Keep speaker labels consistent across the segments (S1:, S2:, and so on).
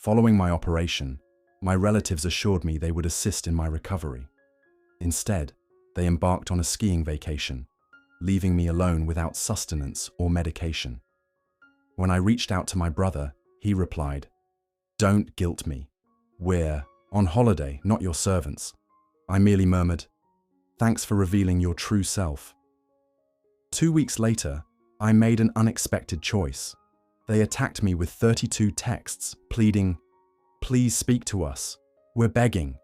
S1: Following my operation, my relatives assured me they would assist in my recovery. Instead, they embarked on a skiing vacation, leaving me alone without sustenance or medication. When I reached out to my brother, he replied, "Don't guilt me. We're on holiday, not your servants." I merely murmured, "Thanks for revealing your true self." 2 weeks later, I made an unexpected choice. They attacked me with 32 texts, pleading, "Please speak to us. We're begging."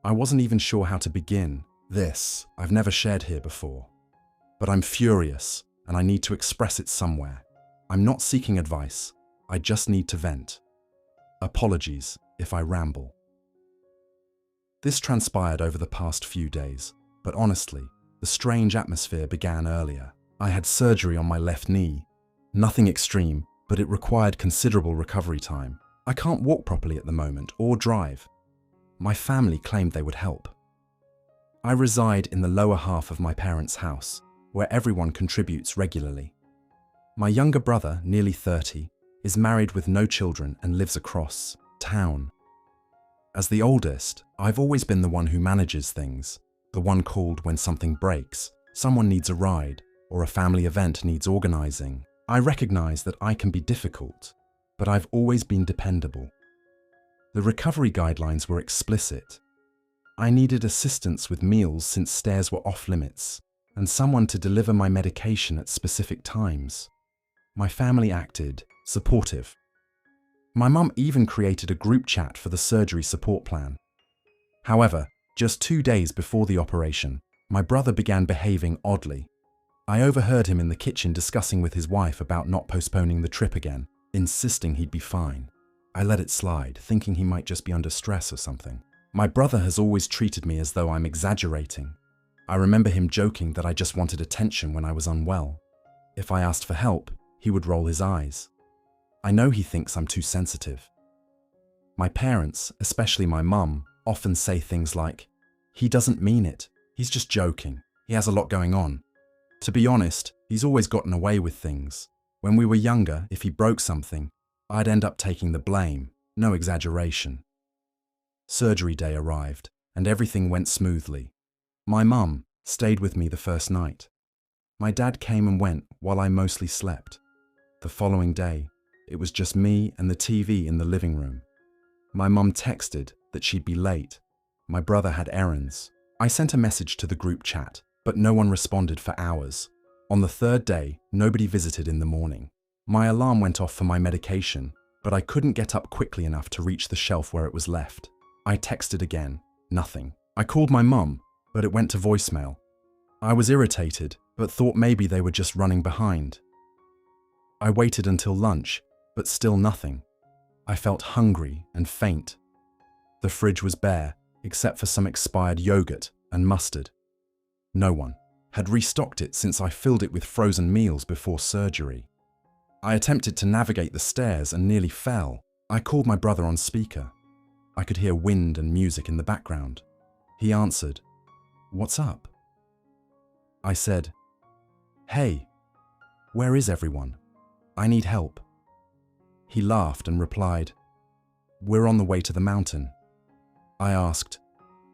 S1: I wasn't even sure how to begin. This, I've never shared here before. But I'm furious, and I need to express it somewhere. I'm not seeking advice. I just need to vent. Apologies if I ramble. This transpired over the past few days, but honestly, the strange atmosphere began earlier. I had surgery on my left knee. Nothing extreme, but it required considerable recovery time. I can't walk properly at the moment or drive. My family claimed they would help. I reside in the lower half of my parents' house, where everyone contributes regularly. My younger brother, nearly 30, is married with no children and lives across town. As the oldest, I've always been the one who manages things, the one called when something breaks, someone needs a ride, or a family event needs organizing. I recognize that I can be difficult, but I've always been dependable. The recovery guidelines were explicit. I needed assistance with meals since stairs were off limits, and someone to deliver my medication at specific times. My family acted supportive. My mum even created a group chat for the surgery support plan. However, just 2 days before the operation, my brother began behaving oddly. I overheard him in the kitchen discussing with his wife about not postponing the trip again, insisting he'd be fine. I let it slide, thinking he might just be under stress or something. My brother has always treated me as though I'm exaggerating. I remember him joking that I just wanted attention when I was unwell. If I asked for help, he would roll his eyes. I know he thinks I'm too sensitive. My parents, especially my mum, often say things like, "He doesn't mean it. He's just joking. He has a lot going on." To be honest, he's always gotten away with things. When we were younger, if he broke something, I'd end up taking the blame. No exaggeration. Surgery day arrived, and everything went smoothly. My mum stayed with me the first night. My dad came and went while I mostly slept. The following day, it was just me and the TV in the living room. My mum texted that she'd be late. My brother had errands. I sent a message to the group chat, but no one responded for hours. On the third day, nobody visited in the morning. My alarm went off for my medication, but I couldn't get up quickly enough to reach the shelf where it was left. I texted again, nothing. I called my mum, but it went to voicemail. I was irritated, but thought maybe they were just running behind. I waited until lunch, but still nothing. I felt hungry and faint. The fridge was bare, except for some expired yogurt and mustard. No one had restocked it since I filled it with frozen meals before surgery. I attempted to navigate the stairs and nearly fell. I called my brother on speaker. I could hear wind and music in the background. He answered, "What's up?" I said, "Hey, where is everyone? I need help." He laughed and replied, "We're on the way to the mountain." I asked,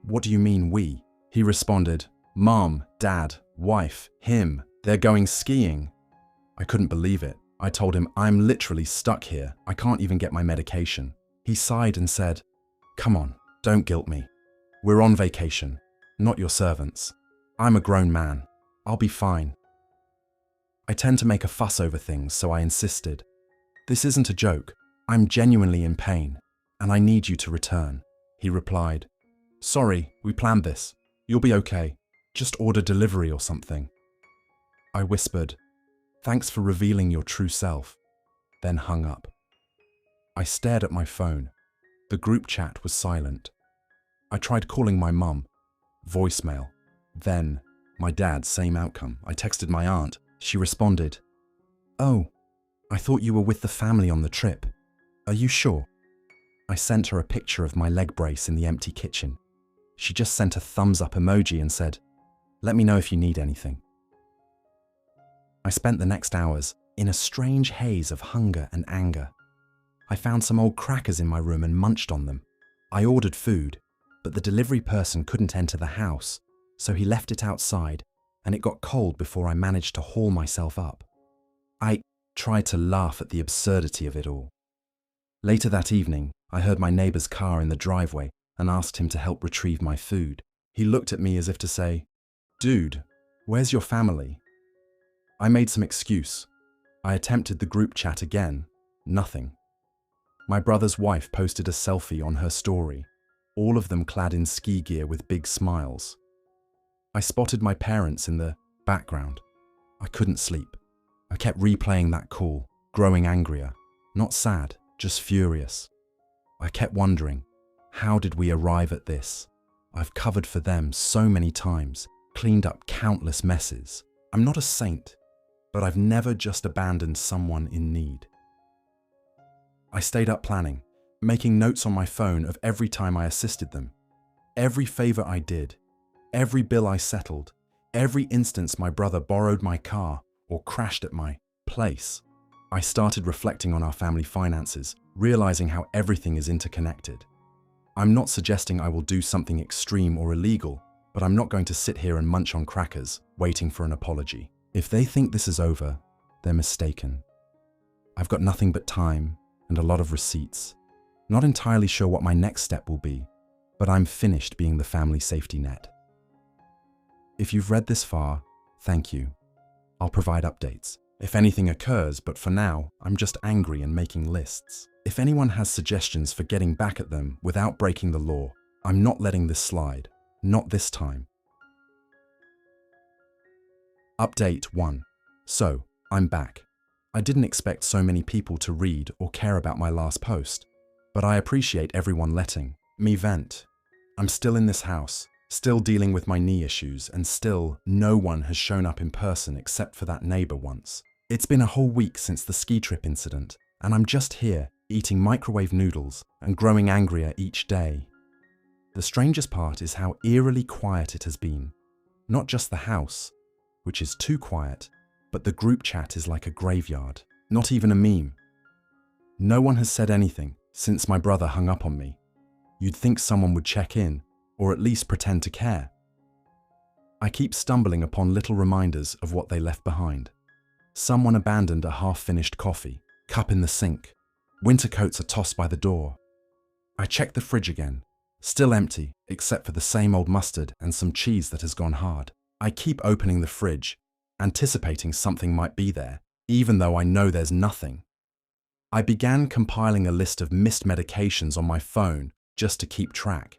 S1: "What do you mean we?" He responded, "Mom, Dad, wife, him, they're going skiing." I couldn't believe it. I told him, "I'm literally stuck here. I can't even get my medication." He sighed and said, "Come on, don't guilt me. We're on vacation, not your servants. I'm a grown man. I'll be fine." I tend to make a fuss over things, so I insisted. "This isn't a joke. I'm genuinely in pain, and I need you to return." He replied, "Sorry, we planned this. You'll be okay. Just order delivery or something." I whispered, "Thanks for revealing your true self," then hung up. I stared at my phone. The group chat was silent. I tried calling my mum. Voicemail. Then, my dad, same outcome. I texted my aunt. She responded, "Oh, I thought you were with the family on the trip. Are you sure?" I sent her a picture of my leg brace in the empty kitchen. She just sent a thumbs up emoji and said, "Let me know if you need anything." I spent the next hours in a strange haze of hunger and anger. I found some old crackers in my room and munched on them. I ordered food, but the delivery person couldn't enter the house, so he left it outside, and it got cold before I managed to haul myself up. I tried to laugh at the absurdity of it all. Later that evening, I heard my neighbor's car in the driveway and asked him to help retrieve my food. He looked at me as if to say, "Dude, where's your family?" I made some excuse. I attempted the group chat again. Nothing. My brother's wife posted a selfie on her story, all of them clad in ski gear with big smiles. I spotted my parents in the background. I couldn't sleep. I kept replaying that call, growing angrier. Not sad, just furious. I kept wondering, how did we arrive at this? I've covered for them so many times, cleaned up countless messes. I'm not a saint, but I've never just abandoned someone in need. I stayed up planning, making notes on my phone of every time I assisted them, every favor I did, every bill I settled, every instance my brother borrowed my car or crashed at my place. I started reflecting on our family finances, realizing how everything is interconnected. I'm not suggesting I will do something extreme or illegal, but I'm not going to sit here and munch on crackers, waiting for an apology. If they think this is over, they're mistaken. I've got nothing but time and a lot of receipts. Not entirely sure what my next step will be, but I'm finished being the family safety net. If you've read this far, thank you. I'll provide updates if anything occurs, but for now, I'm just angry and making lists. If anyone has suggestions for getting back at them without breaking the law, I'm not letting this slide. Not this time. Update 1. So, I'm back. I didn't expect so many people to read or care about my last post, but I appreciate everyone letting me vent. I'm still in this house, still dealing with my knee issues, and still no one has shown up in person except for that neighbor once. It's been a whole week since the ski trip incident, and I'm just here, eating microwave noodles and growing angrier each day. The strangest part is how eerily quiet it has been. Not just the house, which is too quiet, but the group chat is like a graveyard. Not even a meme. No one has said anything since my brother hung up on me. You'd think someone would check in, or at least pretend to care. I keep stumbling upon little reminders of what they left behind. Someone abandoned a half-finished coffee, cup in the sink. Winter coats are tossed by the door. I check the fridge again, still empty except for the same old mustard and some cheese that has gone hard. I keep opening the fridge, anticipating something might be there, even though I know there's nothing. I began compiling a list of missed medications on my phone just to keep track.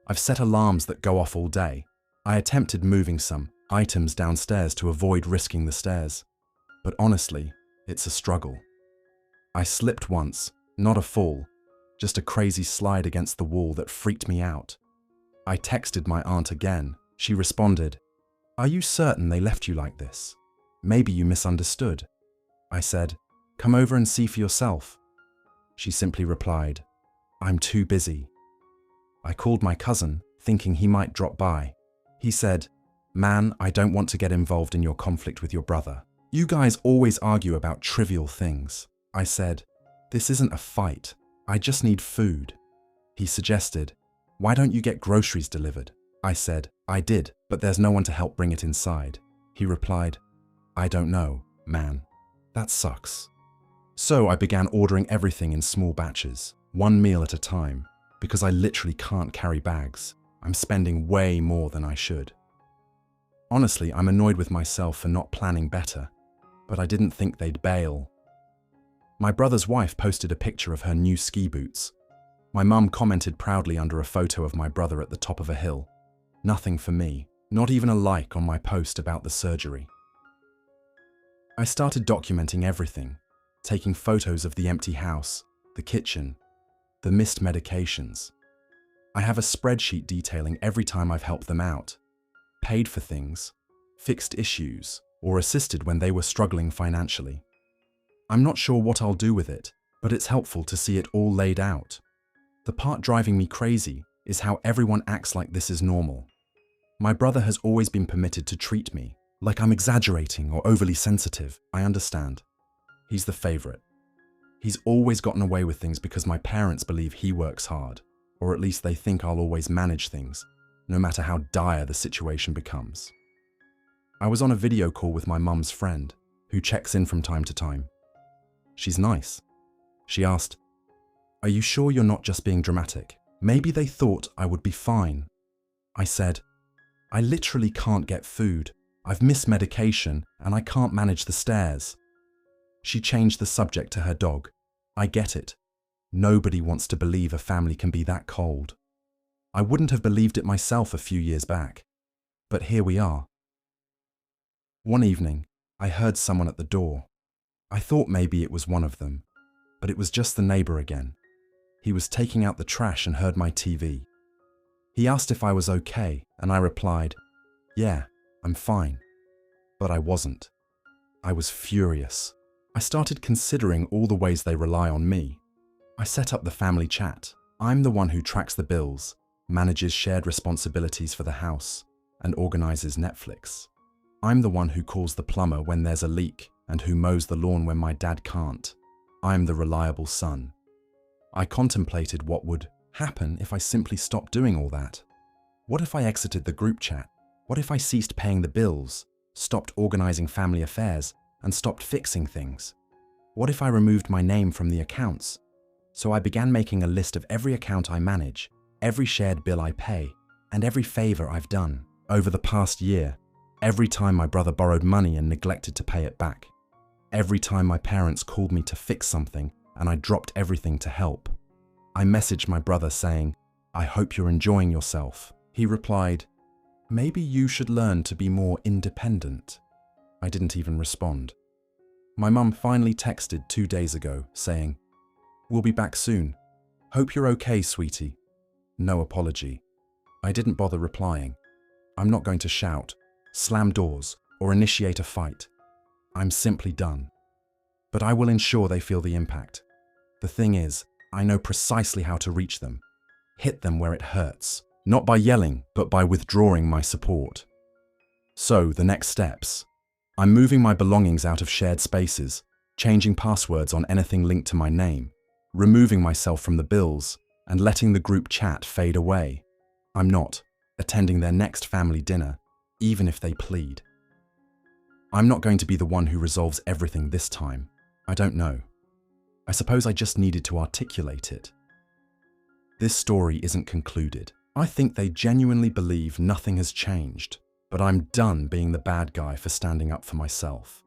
S1: I've set alarms that go off all day. I attempted moving some items downstairs to avoid risking the stairs. But honestly, it's a struggle. I slipped once, not a fall, just a crazy slide against the wall that freaked me out. I texted my aunt again. She responded, "Are you certain they left you like this? Maybe you misunderstood." I said, "Come over and see for yourself." She simply replied, "I'm too busy." I called my cousin, thinking he might drop by. He said, "Man, I don't want to get involved in your conflict with your brother. You guys always argue about trivial things." I said, "This isn't a fight. I just need food." He suggested, "Why don't you get groceries delivered?" I said, "I did, but there's no one to help bring it inside." He replied, "I don't know, man. That sucks." So I began ordering everything in small batches, one meal at a time, because I literally can't carry bags. I'm spending way more than I should. Honestly, I'm annoyed with myself for not planning better, but I didn't think they'd bail. My brother's wife posted a picture of her new ski boots. My mum commented proudly under a photo of my brother at the top of a hill. Nothing for me, not even a like on my post about the surgery. I started documenting everything, taking photos of the empty house, the kitchen, the missed medications. I have a spreadsheet detailing every time I've helped them out, paid for things, fixed issues, or assisted when they were struggling financially. I'm not sure what I'll do with it, but it's helpful to see it all laid out. The part driving me crazy is how everyone acts like this is normal. My brother has always been permitted to treat me like I'm exaggerating or overly sensitive. I understand. He's the favorite. He's always gotten away with things because my parents believe he works hard, or at least they think I'll always manage things, no matter how dire the situation becomes. I was on a video call with my mum's friend, who checks in from time to time. She's nice. She asked, "Are you sure you're not just being dramatic? Maybe they thought I would be fine." I said, "I literally can't get food. I've missed medication and I can't manage the stairs." She changed the subject to her dog. I get it. Nobody wants to believe a family can be that cold. I wouldn't have believed it myself a few years back. But here we are. One evening, I heard someone at the door. I thought maybe it was one of them, but it was just the neighbor again. He was taking out the trash and heard my TV. He asked if I was okay, and I replied, "Yeah, I'm fine." But I wasn't. I was furious. I started considering all the ways they rely on me. I set up the family chat. I'm the one who tracks the bills, manages shared responsibilities for the house, and organizes Netflix. I'm the one who calls the plumber when there's a leak and who mows the lawn when my dad can't. I'm the reliable son. I contemplated what would happen if I simply stopped doing all that. What if I exited the group chat? What if I ceased paying the bills, stopped organizing family affairs, and stopped fixing things? What if I removed my name from the accounts? So I began making a list of every account I manage, every shared bill I pay, and every favor I've done over the past year. Every time my brother borrowed money and neglected to pay it back. Every time my parents called me to fix something and I dropped everything to help. I messaged my brother saying, "I hope you're enjoying yourself." He replied, "Maybe you should learn to be more independent." I didn't even respond. My mum finally texted 2 days ago saying, "We'll be back soon. Hope you're okay, sweetie." No apology. I didn't bother replying. I'm not going to shout, slam doors, or initiate a fight. I'm simply done. But I will ensure they feel the impact. The thing is, I know precisely how to reach them. Hit them where it hurts, not by yelling, but by withdrawing my support. So, the next steps. I'm moving my belongings out of shared spaces, changing passwords on anything linked to my name, removing myself from the bills, and letting the group chat fade away. I'm not attending their next family dinner, even if they plead. I'm not going to be the one who resolves everything this time. I don't know. I suppose I just needed to articulate it. This story isn't concluded. I think they genuinely believe nothing has changed, but I'm done being the bad guy for standing up for myself.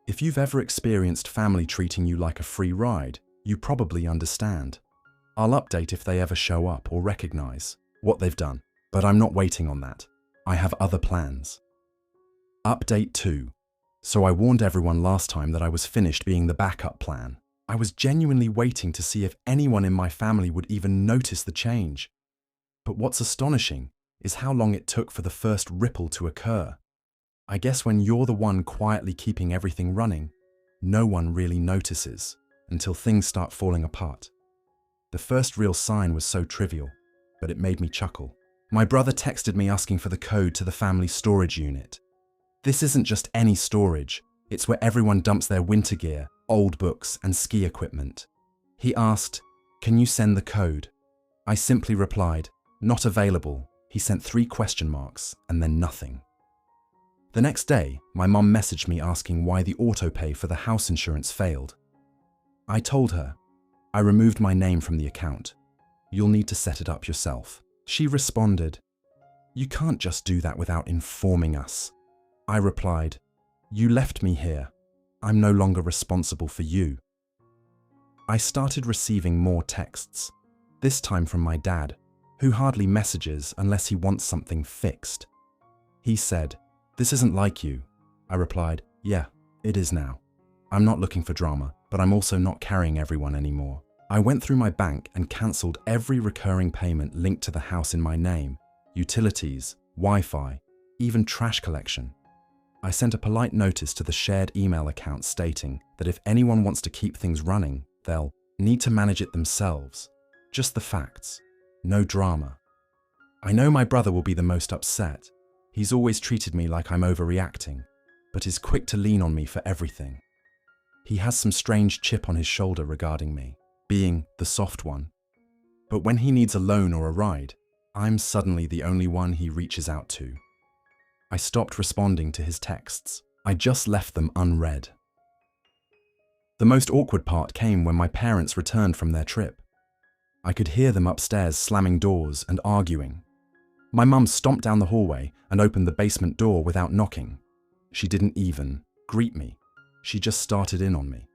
S1: If you've ever experienced family treating you like a free ride, you probably understand. I'll update if they ever show up or recognize what they've done, but I'm not waiting on that. I have other plans. Update 2. So I warned everyone last time that I was finished being the backup plan. I was genuinely waiting to see if anyone in my family would even notice the change. But what's astonishing is how long it took for the first ripple to occur. I guess when you're the one quietly keeping everything running, no one really notices until things start falling apart. The first real sign was so trivial, but it made me chuckle. My brother texted me asking for the code to the family storage unit. This isn't just any storage, it's where everyone dumps their winter gear, old books, and ski equipment. He asked, "Can you send the code?" I simply replied, "Not available." He sent 3 question marks and then nothing. The next day, my mum messaged me asking why the autopay for the house insurance failed. I told her, "I removed my name from the account. You'll need to set it up yourself." She responded, "You can't just do that without informing us." I replied, "You left me here. I'm no longer responsible for you." I started receiving more texts, this time from my dad, who hardly messages unless he wants something fixed. He said, "This isn't like you." I replied, "Yeah, it is now. I'm not looking for drama, but I'm also not carrying everyone anymore." I went through my bank and cancelled every recurring payment linked to the house in my name, utilities, Wi-Fi, even trash collection. I sent a polite notice to the shared email account stating that if anyone wants to keep things running, they'll need to manage it themselves. Just the facts. No drama. I know my brother will be the most upset. He's always treated me like I'm overreacting, but is quick to lean on me for everything. He has some strange chip on his shoulder regarding me, being the soft one. But when he needs a loan or a ride, I'm suddenly the only one he reaches out to. I stopped responding to his texts. I just left them unread. The most awkward part came when my parents returned from their trip. I could hear them upstairs slamming doors and arguing. My mum stomped down the hallway and opened the basement door without knocking. She didn't even greet me. She just started in on me.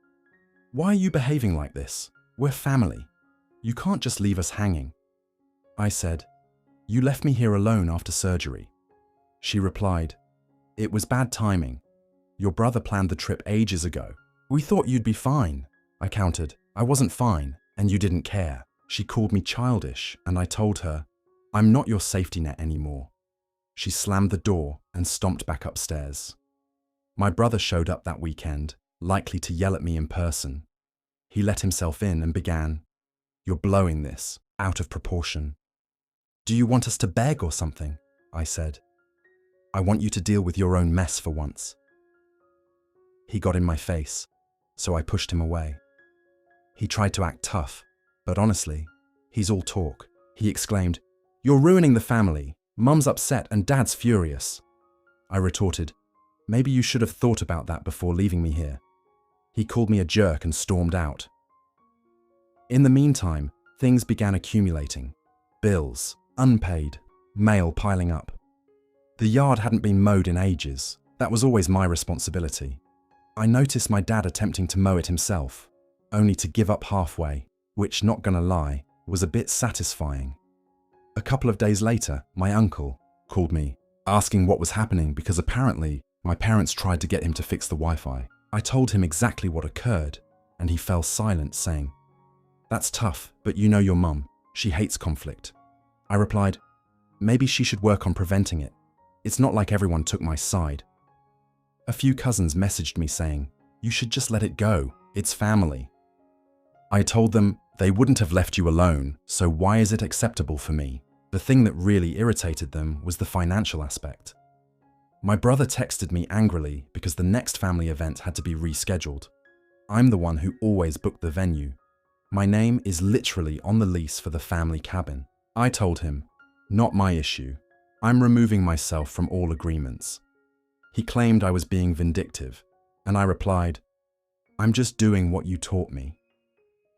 S1: "Why are you behaving like this? We're family. You can't just leave us hanging." I said, "You left me here alone after surgery." She replied, "It was bad timing. Your brother planned the trip ages ago. We thought you'd be fine." I countered, "I wasn't fine, and you didn't care." She called me childish, and I told her, "I'm not your safety net anymore." She slammed the door and stomped back upstairs. My brother showed up that weekend, likely to yell at me in person. He let himself in and began, "You're blowing this out of proportion." "Do you want us to beg or something?" I said. "I want you to deal with your own mess for once." He got in my face, so I pushed him away. He tried to act tough, but honestly, he's all talk. He exclaimed, "You're ruining the family. Mum's upset and Dad's furious." I retorted, "Maybe you should have thought about that before leaving me here." He called me a jerk and stormed out. In the meantime, things began accumulating. Bills, unpaid, mail piling up. The yard hadn't been mowed in ages. That was always my responsibility. I noticed my dad attempting to mow it himself, only to give up halfway, which, not gonna lie, was a bit satisfying. A couple of days later, my uncle called me, asking what was happening because apparently my parents tried to get him to fix the Wi-Fi. I told him exactly what occurred, and he fell silent, saying, "That's tough, but you know your mum. She hates conflict." I replied, "Maybe she should work on preventing it. It's not like everyone took my side." A few cousins messaged me saying, "You should just let it go. It's family." I told them they wouldn't have left you alone, so why is it acceptable for me? The thing that really irritated them was the financial aspect. My brother texted me angrily because the next family event had to be rescheduled. I'm the one who always booked the venue. My name is literally on the lease for the family cabin. I told him, "Not my issue. I'm removing myself from all agreements." He claimed I was being vindictive, and I replied, "I'm just doing what you taught me."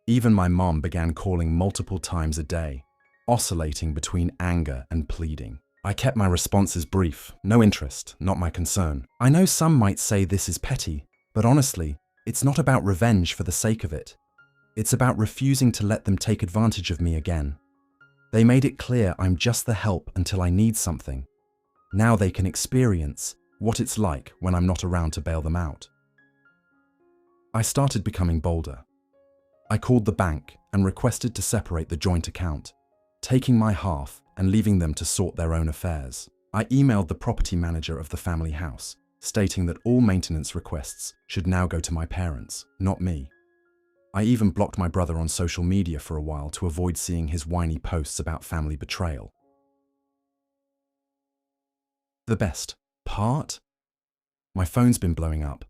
S1: Even my mom began calling multiple times a day, oscillating between anger and pleading. I kept my responses brief, no interest, not my concern. I know some might say this is petty, but honestly, it's not about revenge for the sake of it. It's about refusing to let them take advantage of me again. They made it clear I'm just the help until I need something. Now they can experience what it's like when I'm not around to bail them out. I started becoming bolder. I called the bank and requested to separate the joint account, taking my half and leaving them to sort their own affairs. I emailed the property manager of the family house, stating that all maintenance requests should now go to my parents, not me. I even blocked my brother on social media for a while to avoid seeing his whiny posts about family betrayal. The best part? My phone's been blowing up.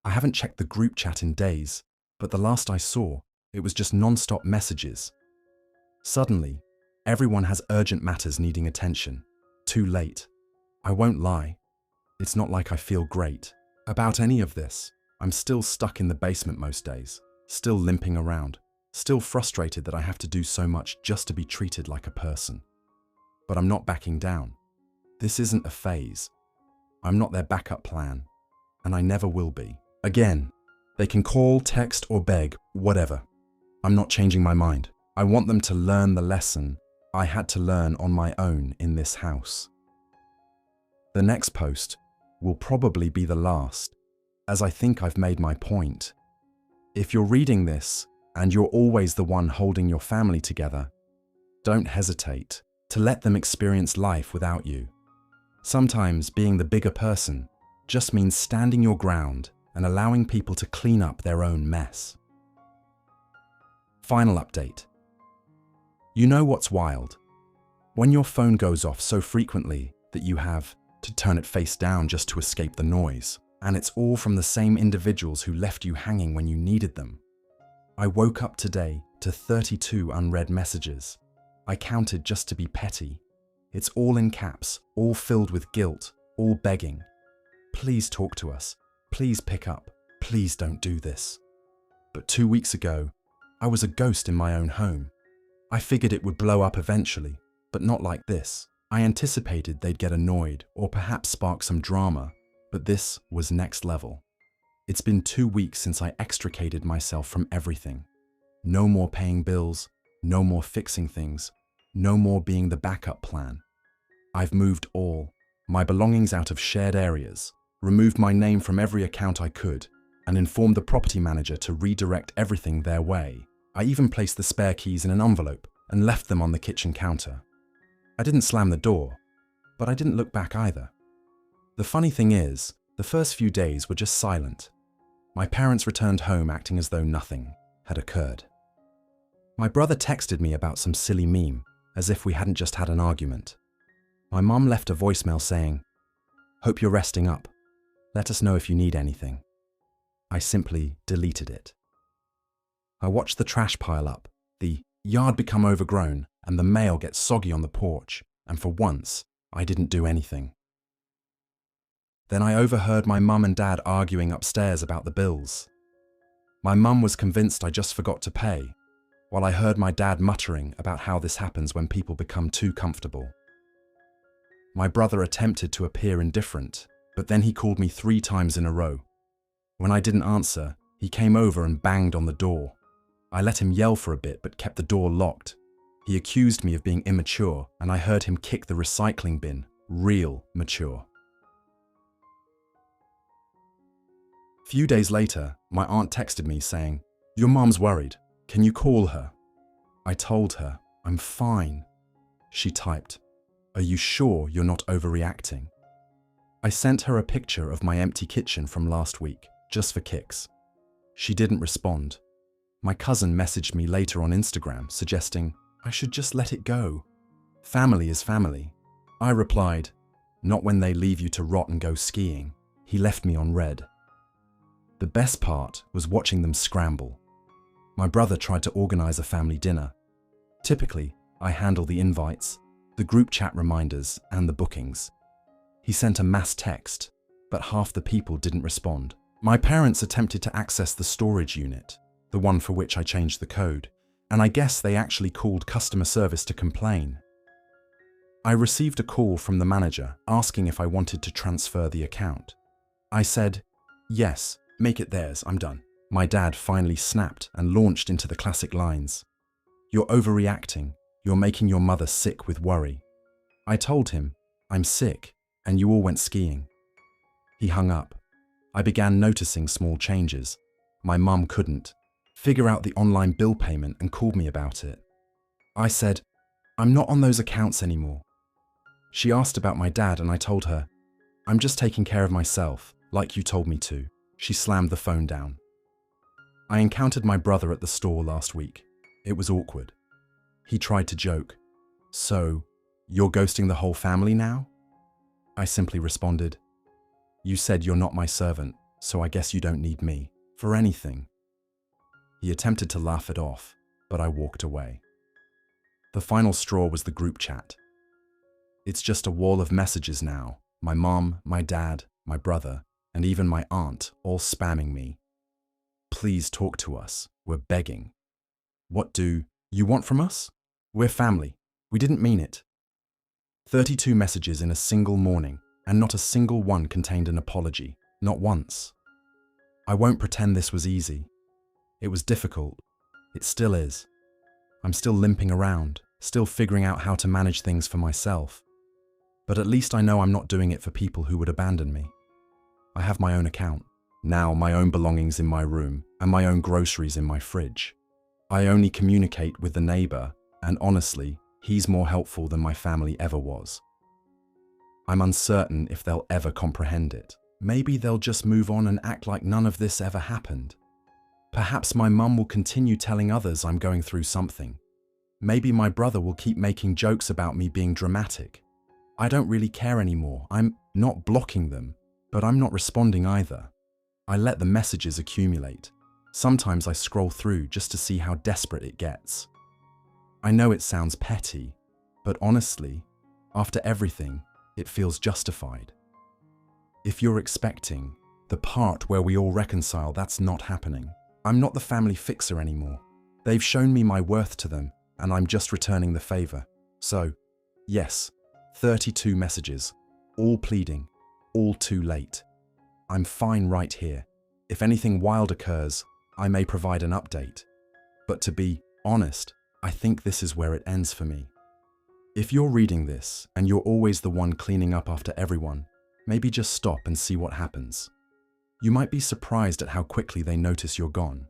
S1: I haven't checked the group chat in days, but the last I saw, it was just non-stop messages. Suddenly, everyone has urgent matters needing attention. Too late. I won't lie. It's not like I feel great about any of this. I'm still stuck in the basement most days, still limping around, still frustrated that I have to do so much just to be treated like a person. But I'm not backing down. This isn't a phase. I'm not their backup plan, and I never will be. Again, they can call, text, or beg, whatever. I'm not changing my mind. I want them to learn the lesson I had to learn on my own in this house. The next post will probably be the last, as I think I've made my point. If you're reading this and you're always the one holding your family together, don't hesitate to let them experience life without you. Sometimes being the bigger person just means standing your ground and allowing people to clean up their own mess. Final update. You know what's wild? When your phone goes off so frequently that you have to turn it face down just to escape the noise. And it's all from the same individuals who left you hanging when you needed them. I woke up today to 32 unread messages. I counted just to be petty. It's all in caps, all filled with guilt, all begging. Please talk to us. Please pick up. Please don't do this. But 2 weeks ago, I was a ghost in my own home. I figured it would blow up eventually, but not like this. I anticipated they'd get annoyed or perhaps spark some drama, but this was next level. It's been 2 weeks since I extricated myself from everything. No more paying bills, no more fixing things, no more being the backup plan. I've moved all my belongings out of shared areas, removed my name from every account I could, and informed the property manager to redirect everything their way. I even placed the spare keys in an envelope and left them on the kitchen counter. I didn't slam the door, but I didn't look back either. The funny thing is, the first few days were just silent. My parents returned home acting as though nothing had occurred. My brother texted me about some silly meme, as if we hadn't just had an argument. My mum left a voicemail saying, "Hope you're resting up. Let us know if you need anything." I simply deleted it. I watched the trash pile up, the yard become overgrown, and the mail get soggy on the porch, and for once, I didn't do anything. Then I overheard my mum and dad arguing upstairs about the bills. My mum was convinced I just forgot to pay, while I heard my dad muttering about how this happens when people become too comfortable. My brother attempted to appear indifferent, but then he called me 3 times in a row. When I didn't answer, he came over and banged on the door. I let him yell for a bit but kept the door locked. He accused me of being immature, and I heard him kick the recycling bin, real mature. Few days later, my aunt texted me saying, "Your mom's worried. Can you call her?" I told her, "I'm fine." She typed, "Are you sure you're not overreacting?" I sent her a picture of my empty kitchen from last week, just for kicks. She didn't respond. My cousin messaged me later on Instagram suggesting I should just let it go. Family is family. I replied, "Not when they leave you to rot and go skiing." He left me on red. The best part was watching them scramble. My brother tried to organize a family dinner. Typically, I handle the invites, the group chat reminders, and the bookings. He sent a mass text, but half the people didn't respond. My parents attempted to access the storage unit, the one for which I changed the code, and I guess they actually called customer service to complain. I received a call from the manager asking if I wanted to transfer the account. I said, "Yes, make it theirs, I'm done." My dad finally snapped and launched into the classic lines. "You're overreacting. You're making your mother sick with worry." I told him, "I'm sick, and you all went skiing." He hung up. I began noticing small changes. My mum couldn't figure out the online bill payment and called me about it. I said, "I'm not on those accounts anymore." She asked about my dad and I told her, "I'm just taking care of myself, like you told me to." She slammed the phone down. I encountered my brother at the store last week. It was awkward. He tried to joke. "So, you're ghosting the whole family now?" I simply responded, "You said you're not my servant, so I guess you don't need me for anything." He attempted to laugh it off, but I walked away. The final straw was the group chat. It's just a wall of messages now. My mom, my dad, my brother, and even my aunt all spamming me. "Please talk to us. We're begging." What do you want from us? We're family. We didn't mean it. 32 messages in a single morning, and not a single one contained an apology. Not once. I won't pretend this was easy. It was difficult. It still is. I'm still limping around, still figuring out how to manage things for myself. But at least I know I'm not doing it for people who would abandon me. I have my own account. Now my own belongings in my room and my own groceries in my fridge. I only communicate with the neighbor, and honestly, he's more helpful than my family ever was. I'm uncertain if they'll ever comprehend it. Maybe they'll just move on and act like none of this ever happened. Perhaps my mum will continue telling others I'm going through something. Maybe my brother will keep making jokes about me being dramatic. I don't really care anymore. I'm not blocking them, But I'm not responding either. I let the messages accumulate. Sometimes I scroll through just to see how desperate it gets. I know it sounds petty, but honestly, after everything, it feels justified. If you're expecting the part where we all reconcile, that's not happening. I'm not the family fixer anymore. They've shown me my worth to them, and I'm just returning the favor. So, yes, 32 messages, all pleading, all too late. I'm fine right here. If anything wild occurs, I may provide an update. But to be honest, I think this is where it ends for me. If you're reading this and you're always the one cleaning up after everyone, maybe just stop and see what happens. You might be surprised at how quickly they notice you're gone.